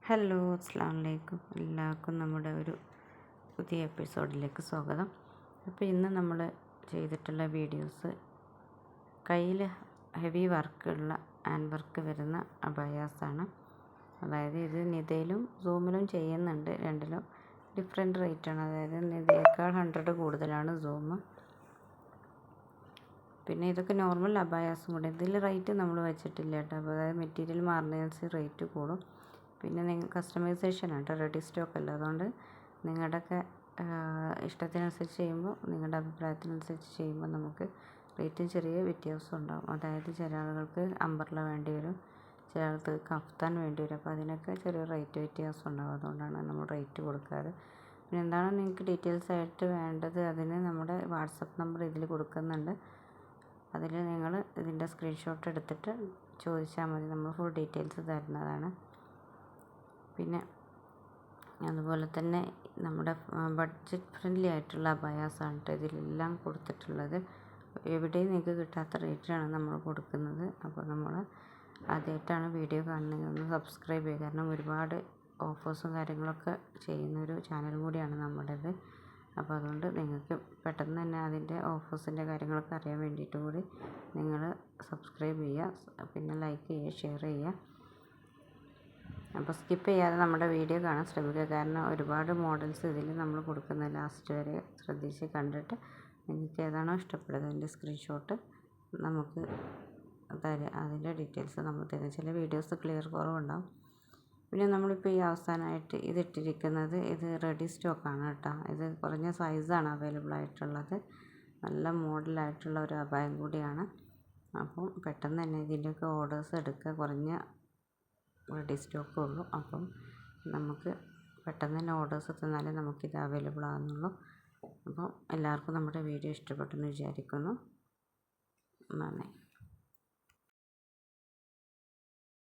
Hello, അസ്സലാമു അലൈക്കും. എല്ലാവർക്കും നമ്മുടെ ഒരു പുതിയ എപ്പിസോഡിലേക്ക് സ്വാഗതം. അപ്പോൾ ഇന്ന് നമ്മൾ ചെയ്തിട്ടുള്ള വീഡിയോസ് കയ്യിൽ ഹെവി വർക്കുള്ള ഹാൻഡ് വർക്ക് വരുന്ന അബായാസാണ്. അതായത് ഇത് നിതയിലും സൂമിലും ചെയ്യുന്നുണ്ട്. രണ്ടിലും ഡിഫറെൻറ്റ് റേറ്റാണ്. അതായത് നിതയേക്കാൾ 100 കൂടുതലാണ് സൂം. പിന്നെ ഇതൊക്കെ നോർമൽ അബായാസും കൂടെ. ഇതിൽ റേറ്റ് നമ്മൾ വെച്ചിട്ടില്ല കേട്ടോ. അപ്പോൾ അതായത് മെറ്റീരിയൽ മാറുന്നതിനനുസരിച്ച് റേറ്റ് കൂടും. പിന്നെ നിങ്ങൾ കസ്റ്റമൈസേഷൻ ആണ്, റെഡി സ്റ്റോക്ക് അല്ല. അതുകൊണ്ട് നിങ്ങളുടെയൊക്കെ ഇഷ്ടത്തിനനുസരിച്ച് ചെയ്യുമ്പോൾ, നിങ്ങളുടെ അഭിപ്രായത്തിനനുസരിച്ച് ചെയ്യുമ്പോൾ നമുക്ക് റേറ്റും ചെറിയ വ്യത്യാസം ഉണ്ടാകും. അതായത് ചില ആളുകൾക്ക് അംബ്രല്ല വേണ്ടി വരും, ചില ആൾക്ക് കഫ്താൻ വേണ്ടി വരും. അപ്പോൾ അതിനൊക്കെ ചെറിയ റേറ്റ് വ്യത്യാസം ഉണ്ടാകും. അതുകൊണ്ടാണ് നമ്മൾ റേറ്റ് കൊടുക്കാറ്. പിന്നെ എന്താണ് നിങ്ങൾക്ക് ഡീറ്റെയിൽസ് ആയിട്ട് വേണ്ടത്, അതിന് നമ്മുടെ വാട്സപ്പ് നമ്പർ ഇതിൽ കൊടുക്കുന്നുണ്ട്. അതിൽ നിങ്ങൾ ഇതിൻ്റെ സ്ക്രീൻഷോട്ട് എടുത്തിട്ട് ചോദിച്ചാൽ മതി, നമ്മൾ ഫുൾ ഡീറ്റെയിൽസ് തരുന്നതാണ്. പിന്നെ അതുപോലെ തന്നെ നമ്മുടെ ബഡ്ജറ്റ് ഫ്രണ്ട്ലി ആയിട്ടുള്ള അബായാസാണ് കേട്ടോ ഇതിലെല്ലാം കൊടുത്തിട്ടുള്ളത്. എവിടെയും നിങ്ങൾക്ക് കിട്ടാത്ത റേറ്റിലാണ് നമ്മൾ കൊടുക്കുന്നത്. അപ്പോൾ നമ്മൾ ആദ്യമായിട്ടാണ് വീഡിയോ കാണുന്നത്, ഒന്ന് സബ്സ്ക്രൈബ് ചെയ്യുക. കാരണം ഒരുപാട് ഓഫേഴ്സും കാര്യങ്ങളൊക്കെ ചെയ്യുന്നൊരു ചാനൽ കൂടിയാണ് നമ്മുടേത്. അപ്പോൾ അതുകൊണ്ട് നിങ്ങൾക്ക് പെട്ടെന്ന് തന്നെ അതിൻ്റെ ഓഫേഴ്സിൻ്റെ കാര്യങ്ങളൊക്കെ അറിയാൻ വേണ്ടിയിട്ട് കൂടി നിങ്ങൾ സബ്സ്ക്രൈബ് ചെയ്യുക, പിന്നെ ലൈക്ക് ചെയ്യുക, ഷെയർ ചെയ്യുക. അപ്പോൾ സ്കിപ്പ് ചെയ്യാതെ നമ്മുടെ വീഡിയോ കാണാൻ ശ്രമിക്കുക. കാരണം ഒരുപാട് മോഡൽസ് ഇതിൽ നമ്മൾ കൊടുക്കുന്നത് ലാസ്റ്റ് വരെ ശ്രദ്ധിച്ച് കണ്ടിട്ട് നിങ്ങൾക്ക് ഏതാണോ ഇഷ്ടപ്പെടുന്നത് അതിൻ്റെ സ്ക്രീൻഷോട്ട് നമുക്ക് തരാം. അതിൻ്റെ ഡീറ്റെയിൽസ് നമ്മൾ തരാം. ചില വീഡിയോസ് ക്ലിയർ കുറവുണ്ടാവും. പിന്നെ നമ്മളിപ്പോൾ ഈ അവസാനമായിട്ട് ഇതിട്ടിരിക്കുന്നത് ഇത് റെഡി സ്റ്റോക്കാണ് കേട്ടോ. ഇത് കുറഞ്ഞ സൈസാണ് അവൈലബിൾ ആയിട്ടുള്ളത്. നല്ല മോഡലായിട്ടുള്ള ഒരു അബായം കൂടിയാണ്. അപ്പം പെട്ടെന്ന് തന്നെ ഇതിൻ്റെയൊക്കെ ഓർഡേഴ്സ് എടുക്കുക. കുറഞ്ഞ റെഡി സ്റ്റോക്കേ ഉള്ളൂ. അപ്പം നമുക്ക് പെട്ടെന്ന് തന്നെ ഓർഡേഴ്സ് തന്നാലേ നമുക്കിത് അവൈലബിൾ ആകുന്നുള്ളൂ. അപ്പോൾ എല്ലാവർക്കും നമ്മുടെ വീഡിയോ ഇഷ്ടപ്പെട്ടെന്ന് വിചാരിക്കുന്നു. നന്ദി.